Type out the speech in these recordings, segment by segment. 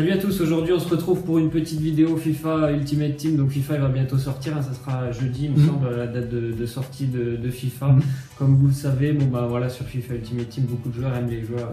Salut à tous, aujourd'hui on se retrouve pour une petite vidéo FIFA Ultimate Team. Donc FIFA il va bientôt sortir, hein, ça sera jeudi il me semble la date de sortie de FIFA. Comme vous le savez, bon bah voilà, sur FIFA Ultimate Team beaucoup de joueurs aiment les joueurs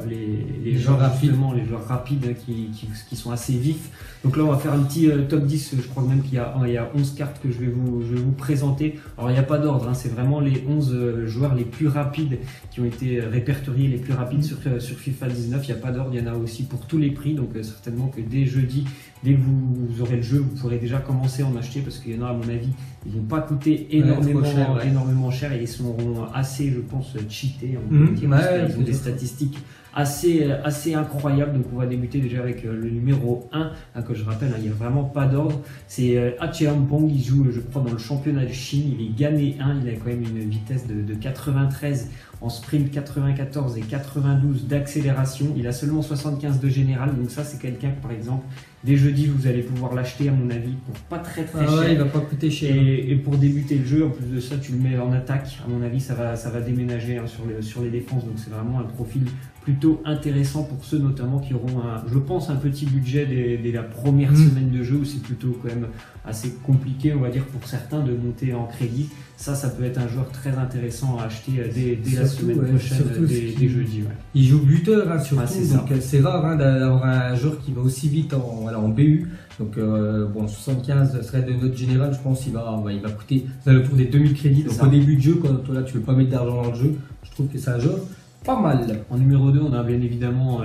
rapides, les joueurs rapides qui sont assez vifs. Donc là on va faire un petit top 10, je crois même qu'il y a 11 cartes que je vais vous présenter. Alors il n'y a pas d'ordre, hein, c'est vraiment les 11 joueurs les plus rapides qui ont été répertoriés, les plus rapides sur FIFA 19. Il n'y a pas d'ordre, il y en a aussi pour tous les prix, donc certainement que dès jeudi, dès que vous aurez le jeu, vous pourrez déjà commencer à en acheter parce qu'il y en a à mon avis, ils vont pas coûter énormément cher et ils seront assez, je pense, cheatés. Ils ont des statistiques assez incroyables. Donc on va débuter déjà avec le numéro 1, hein, que je rappelle, hein, il n'y a vraiment pas d'ordre. C'est Acheampong, il joue je crois dans le championnat de Chine, il est Ghanéen, il a quand même une vitesse de 93 en sprint, 94 et 92 d'accélération. Il a seulement 75 de général, donc ça c'est quelqu'un que par exemple dès jeudi vous allez pouvoir l'acheter à mon avis pour pas très cher. Ouais, il va pas coûter cher. Et pour débuter le jeu, en plus de ça tu le mets en attaque, à mon avis ça va déménager, hein, sur les défenses, donc c'est vraiment un profil plutôt intéressant pour ceux notamment qui auront je pense un petit budget dès la première semaine de jeu, où c'est plutôt quand même assez compliqué on va dire pour certains de monter en crédit. Ça peut être un joueur très intéressant à acheter dès la semaine prochaine, dès jeudi. Ouais. Il joue buteur, hein, surtout, donc c'est rare, hein, d'avoir un joueur qui va aussi vite en BU. Donc bon, 75 serait de notre général, je pense qu'il va coûter aux alentours des 2000 crédits. Donc au début de jeu, quand toi là tu veux pas mettre d'argent dans le jeu, je trouve que c'est un joueur pas mal. En numéro 2, on a bien évidemment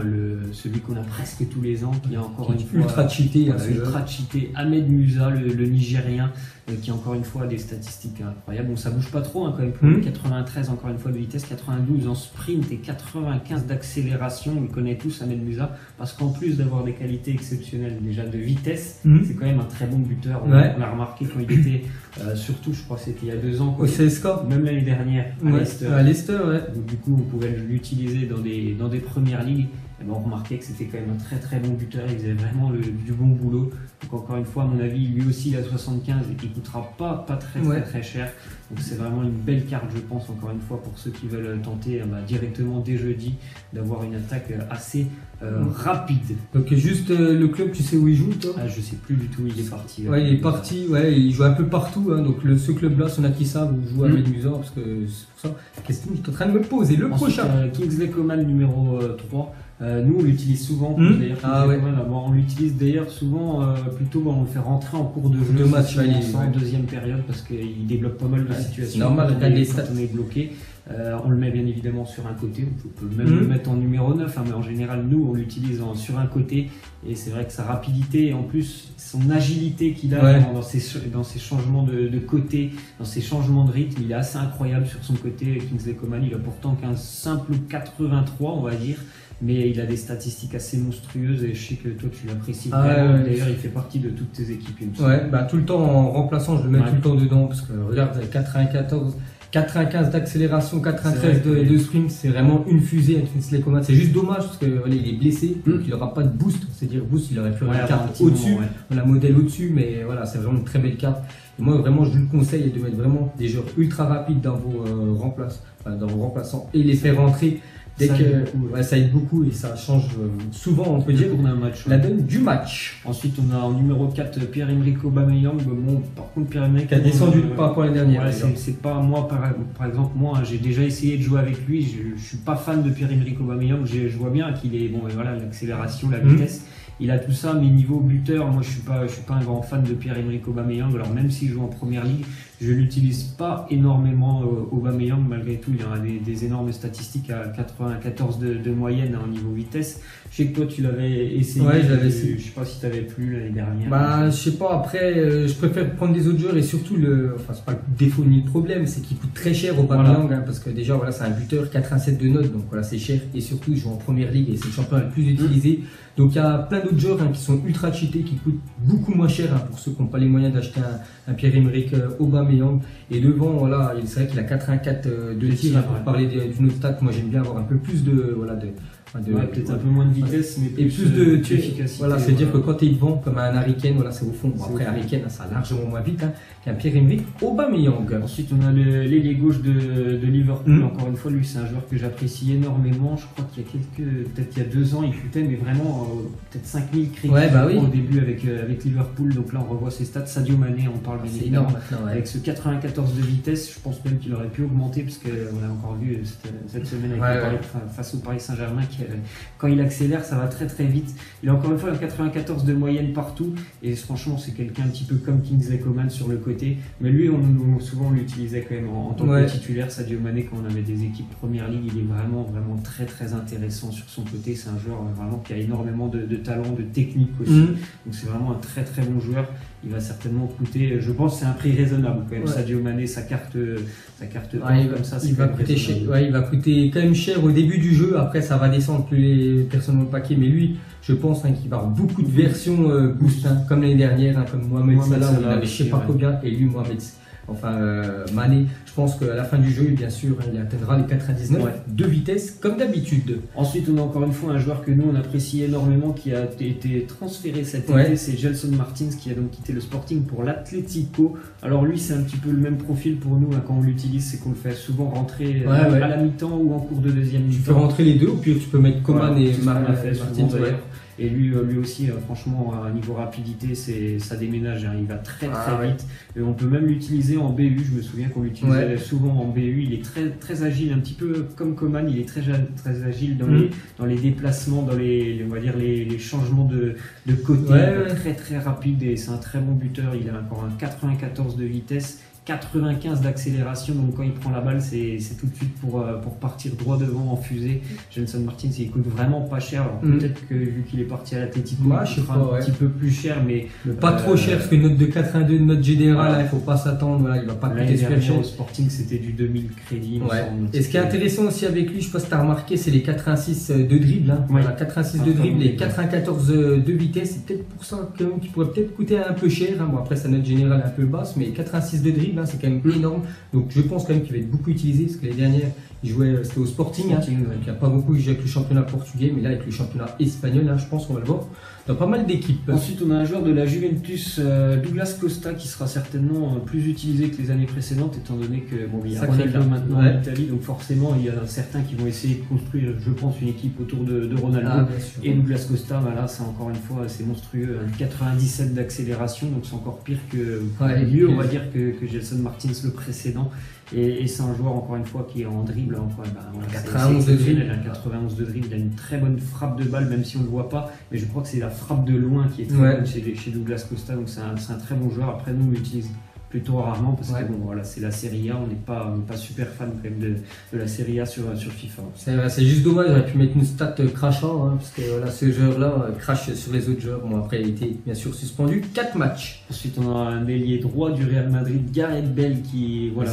celui qu'on a presque tous les ans, qui est encore une fois ultra cheaté, Ahmed Musa, le Nigérien, qui encore une fois a des statistiques incroyables. Bon, ça bouge pas trop, hein, quand même, 93 encore une fois de vitesse, 92 en sprint et 95 d'accélération. On le connaît tous, Ahmed Musa, parce qu'en plus d'avoir des qualités exceptionnelles déjà de vitesse, c'est quand même un très bon buteur. On l'a remarqué quand il était, surtout je crois que c'était il y a 2 ans, au CSK, même l'année dernière à Leicester. Donc, du coup on pouvait l'utiliser dans des premières ligues. Et ben, on remarquait que c'était quand même un très bon buteur, il faisait vraiment du bon boulot. Donc encore une fois, à mon avis, lui aussi il a 75 et qui coûtera pas très cher. Donc c'est vraiment une belle carte, je pense, encore une fois, pour ceux qui veulent tenter directement dès jeudi d'avoir une attaque assez rapide. Donc juste le club, tu sais où il joue, toi? Je sais plus du tout où il est parti. Il est parti, il joue un peu partout, hein. Donc ce club-là, son qui savent où joue Ahmed Musa, parce que c'est pour ça. Question que je suis en train de me poser. Le prochain. Kingsley Coman numéro 3. Nous on l'utilise souvent, on l'utilise d'ailleurs souvent plutôt on le fait rentrer en cours de jeu, en deuxième période, parce qu'il débloque pas mal de situations. Normal, quand on est bloqué. On le met bien évidemment sur un côté, on peut même le mettre en numéro 9, hein, mais en général nous on l'utilise sur un côté, et c'est vrai que sa rapidité et en plus son agilité qu'il a dans ses changements de côté, dans ses changements de rythme, il est assez incroyable sur son côté. Kingsley Coman, il a pourtant qu'un simple 83 on va dire, mais il a des statistiques assez monstrueuses et je sais que toi tu l'apprécies vraiment. D'ailleurs il fait partie de toutes tes équipes. Tout le temps en remplaçant, je le mets tout le temps dedans, parce que regarde, 95 d'accélération, 93 de sprint, c'est vraiment une fusée avec Kingsley Coman. C'est juste dommage parce qu'il est blessé, donc il n'aura pas de boost. C'est-à-dire boost, il aurait pu avoir une carte au-dessus, la modèle au-dessus, mais voilà, c'est vraiment une très belle carte. Et moi vraiment je vous le conseille de mettre vraiment des joueurs ultra rapides dans vos remplaçants et les faire rentrer. Ça aide beaucoup et ça change souvent, on peut dire, la donne du match. Ensuite, on a en numéro 4 Pierre-Emerick Aubameyang. Bon, par contre, Pierre-Emerick qui a descendu par rapport à l'année dernière. C'est pas moi, par exemple, moi j'ai déjà essayé de jouer avec lui. Je suis pas fan de Pierre-Emerick Aubameyang. Je vois bien qu'il est l'accélération, la vitesse. Il a tout ça, mais niveau buteur, moi je suis pas un grand fan de Pierre-Emerick Aubameyang. Alors même s'il joue en première ligue, je l'utilise pas énormément. Aubameyang, malgré tout, il a des énormes statistiques à 94 de moyenne en niveau vitesse. Je sais que toi tu l'avais essayé. Je l'avais essayé. Je sais pas si tu avais plu l'année dernière. Je sais pas. Après, je préfère prendre des autres joueurs, et surtout c'est pas le défaut ni le problème, c'est qu'il coûte très cher Aubameyang, parce que déjà c'est un buteur 87 de notes, donc c'est cher, et surtout il joue en première ligue et c'est le championnat le plus utilisé. Donc il y a plein d'autres joueurs qui sont ultra cheatés, qui coûtent beaucoup moins cher, pour ceux qui n'ont pas les moyens d'acheter un Pierre-Emerick Aubameyang. Et devant, c'est vrai qu'il a 84 de tir. Pour parler d'une autre stat, moi j'aime bien avoir un peu plus Peut-être un peu moins de vitesse, mais plus d'efficacité. Voilà, c'est-à-dire que quand tu es devant, comme un Harry Kane, voilà, c'est au fond. Bon, après, Harry Kane, ça va largement moins vite qu'un Pierre-Emerick Aubameyang. Ensuite, on a l'ailier gauche de Liverpool. Encore une fois, lui, c'est un joueur que j'apprécie énormément. Je crois qu'il y a peut-être il y a 2 ans, il coûtait, mais vraiment peut-être 5000 crédits au début avec Liverpool. Donc là, on revoit ses stats. Sadio Mané, on parle bien évidemment. Avec ce 94 de vitesse, je pense même qu'il aurait pu augmenter, parce qu'on a encore vu cette semaine face au Paris Saint-Germain, quand il accélère, ça va très très vite. Il a encore une fois un 94 de moyenne partout, et franchement, c'est quelqu'un un petit peu comme Kingsley Coman sur le côté. Mais lui, souvent, on l'utilisait quand même en tant que titulaire. Sadio Mané, quand on avait des équipes Première Ligue, il est vraiment très très intéressant sur son côté. C'est un joueur vraiment qui a énormément de talent, de technique aussi. Donc c'est vraiment un très très bon joueur. Il va certainement coûter, je pense, c'est un prix raisonnable quand même. Sadio Mané, sa carte comme ça, il va coûter cher. Il va coûter quand même cher au début du jeu. Après, ça va descendre plus les personnes dans le paquet. Mais lui, je pense qu'il va avoir beaucoup de versions boost, comme l'année dernière, comme Mohamed Salah, il avait je sais pas combien, et lui, Mané, je pense qu'à la fin du jeu, bien sûr, il atteindra les 99 de vitesse, comme d'habitude. Ensuite, on a encore une fois un joueur que nous, on apprécie énormément, qui a été transféré cet été, c'est Gelson Martins, qui a donc quitté le Sporting pour l'Atlético. Alors lui, c'est un petit peu le même profil pour nous, quand on l'utilise, c'est qu'on le fait souvent rentrer à la mi-temps ou en cours de deuxième mi-temps. Tu peux rentrer les deux, ou puis tu peux mettre Coman et Martins. Et lui aussi, franchement, à niveau rapidité, ça déménage, il va très vite. Et on peut même l'utiliser en BU, je me souviens qu'on l'utilisait souvent en BU. Il est très, très agile, un petit peu comme Coman, il est très agile dans les déplacements, dans on va dire les changements de côté, très très rapide, et c'est un très bon buteur. Il a encore un 94 de vitesse, 95 d'accélération, donc quand il prend la balle, c'est tout de suite pour partir droit devant en fusée. Gelson Martins, il coûte vraiment pas cher. Alors peut-être que vu qu'il est parti à l'Atlético, il coûtera un petit peu plus cher, mais pas trop cher, parce que une note de 82, une note générale, il ne faut pas s'attendre, il va pas coûter super cher. Au Sporting, c'était du 2000 crédits. Et ce qui est intéressant aussi avec lui, je pense que tu as remarqué, c'est les 86 de dribble. 86 de dribble et 94 de vitesse. C'est peut-être pour ça qu'il pourrait peut-être coûter un peu cher. Bon, après, sa note générale est un peu basse, mais 86 de dribble, c'est quand même énorme. Donc je pense quand même qu'il va être beaucoup utilisé, parce que les dernières, il jouait, c'était au Sporting. Donc il n'y a pas beaucoup, il joue avec le championnat portugais, mais là avec le championnat espagnol, je pense qu'on va le voir dans pas mal d'équipes. Ensuite, on a un joueur de la Juventus, Douglas Costa, qui sera certainement plus utilisé que les années précédentes, étant donné que il y a Ronaldo maintenant en Italie, donc forcément il y a certains qui vont essayer de construire, je pense, une équipe autour de Ronaldo. Et Douglas Costa, là, c'est encore une fois, c'est monstrueux, 97 d'accélération, donc c'est encore pire mieux, on va dire, que Gelson Martins le précédent. Et c'est un joueur, encore une fois, qui est en dribble. 91 de dribble. 91 de dribble. Il a une très bonne frappe de balle, même si on ne le voit pas. Mais je crois que c'est la frappe de loin qui est très bonne chez Douglas Costa. Donc c'est un très bon joueur. Après, nous, on l'utilise plutôt rarement, parce que c'est la Serie A, on n'est pas super fan quand même de la Serie A sur FIFA. C'est juste dommage, on aurait pu mettre une stat crachant, parce que ce joueur-là crache sur les autres joueurs. Bon, après, il a été bien sûr suspendu 4 matchs. Ensuite, on a un ailier droit du Real Madrid, Gareth Bale, qui revient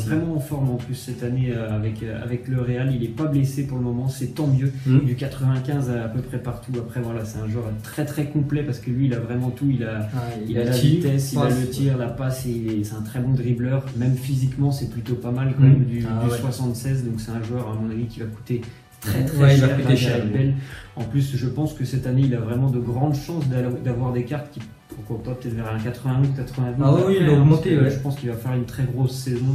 vraiment en forme en plus cette année avec le Real. Il n'est pas blessé pour le moment, c'est tant mieux. Du 95 à peu près partout. Après, c'est un joueur très très complet, parce que lui, il a vraiment tout. Il a la vitesse, il a le tir, la passe. C'est un très bon dribbleur, même physiquement c'est plutôt pas mal quand même, du 76, donc c'est un joueur à mon avis qui va coûter très cher. En plus, je pense que cette année il a vraiment de grandes chances d'avoir des cartes qui, pourquoi pas, peut-être vers un 91, 92. Il va augmenter. Je pense qu'il va faire une très grosse saison,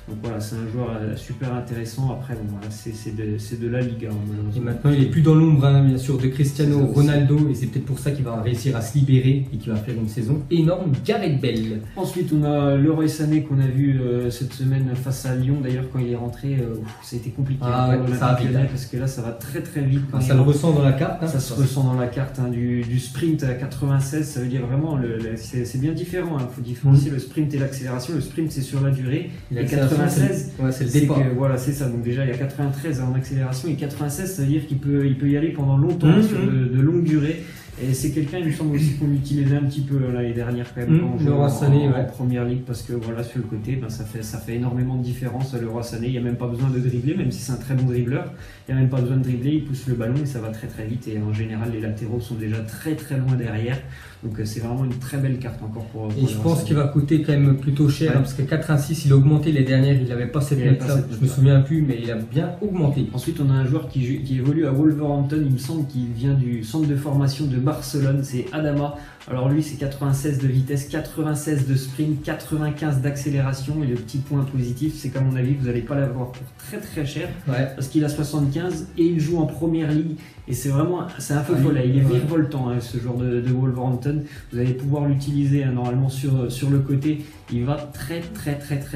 donc voilà, c'est un joueur super intéressant. Après, c'est de la Liga. Et maintenant, il est plus dans l'ombre, bien sûr, de Cristiano Ronaldo, et c'est peut-être pour ça qu'il va réussir à se libérer et qu'il va faire une saison énorme. Gareth Bale. Ensuite, on a Leroy Sané qu'on a vu cette semaine face à Lyon. D'ailleurs, quand il est rentré, ça a été compliqué parce que là, ça va très très vite. Ça le ressent dans la carte. Ça se ressent dans la carte, du sprint à 96. Ça veut dire vraiment, c'est bien différent. Il faut différencier le sprint et l'accélération. Le sprint, c'est sur la durée. Et 96, c'est le départ. C'est ça. Donc déjà, il y a 93 en accélération, et 96, ça veut dire qu'il peut y aller pendant longtemps, sur de longues durées. Et c'est quelqu'un, il me semble aussi qu'on l'utilisait un petit peu l'année dernière quand même quand on Leroy Sané, en première ligue, parce que voilà, sur le côté, ben, ça fait énormément de différence. Leroy Sané, il n'y a même pas besoin de dribbler, même si c'est un très bon dribbleur, il n'y a même pas besoin de dribbler, il pousse le ballon et ça va très très vite. Et en général, les latéraux sont déjà très très loin derrière. Donc c'est vraiment une très belle carte encore pour et je pense qu'il va coûter quand même plutôt cher, parce que 86 il a augmenté les dernières, il n'avait pas cette note-là, je me souviens plus, mais il a bien augmenté. Ensuite on a un joueur qui évolue à Wolverhampton, il me semble qu'il vient du centre de formation de Barcelone, c'est Adama. Alors lui c'est 96 de vitesse, 96 de sprint, 95 d'accélération, et le petit point positif c'est qu'à mon avis vous n'allez pas l'avoir pour très très cher, parce qu'il a 75 et il joue en première ligue, et c'est un feu follet, il est virevoltant ce joueur de Wolverhampton. Vous allez pouvoir l'utiliser normalement sur le côté, il va très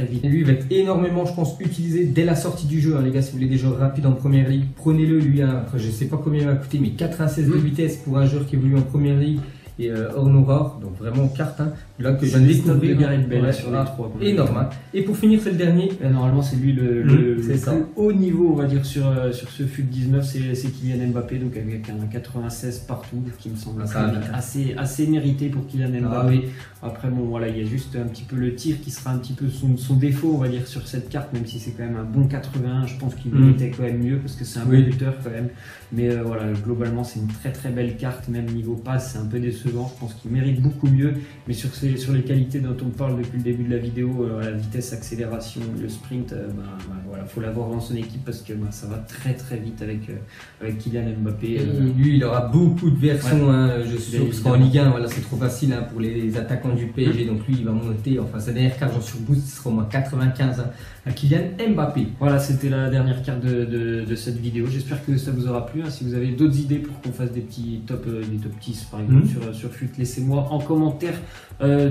vite. Et lui il va être énormément, je pense, utilisé dès la sortie du jeu, les gars. Si vous voulez des joueurs rapides en première ligue, prenez-le lui, après je sais pas combien il va coûter, mais 96 de vitesse pour un joueur qui évolue en première ligue et hors nos rares, donc vraiment carte, là que je viens de découvrir sur les trois. Énorme. Et pour finir, c'est le dernier. Et normalement, c'est lui le plus haut niveau, on va dire, sur ce FUT 19, c'est Kylian Mbappé, donc avec un 96 partout, qui me semble assez mérité pour Kylian Mbappé. Après, bon, voilà, il y a juste un petit peu le tir qui sera un petit peu son défaut, on va dire, sur cette carte, même si c'est quand même un bon 81, je pense qu'il méritait quand même mieux, parce que c'est un bon buteur quand même. Mais voilà, globalement, c'est une très belle carte, même niveau passe, c'est un peu décevant. Je pense qu'il mérite beaucoup mieux, mais sur les qualités dont on parle depuis le début de la vidéo, la vitesse, accélération, le sprint, voilà, faut l'avoir dans son équipe, parce que ça va très vite avec Kylian Mbappé. Et lui, il aura beaucoup de versions, je suis sûr, parce qu'en Ligue 1, voilà, c'est trop facile pour les attaquants du PSG, donc lui, il va monter, enfin sa dernière carte, j'en suis boost, ce sera au moins 95 à Kylian Mbappé. Voilà, c'était la dernière carte de cette vidéo. J'espère que ça vous aura plu. Si vous avez d'autres idées pour qu'on fasse des petits top 10 par exemple sur FUT, laissez-moi en commentaire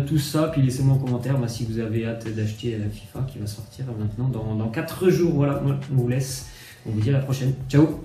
tout ça. Puis laissez-moi en commentaire si vous avez hâte d'acheter FIFA qui va sortir maintenant dans 4 jours. Voilà, on vous laisse. On vous dit à la prochaine. Ciao.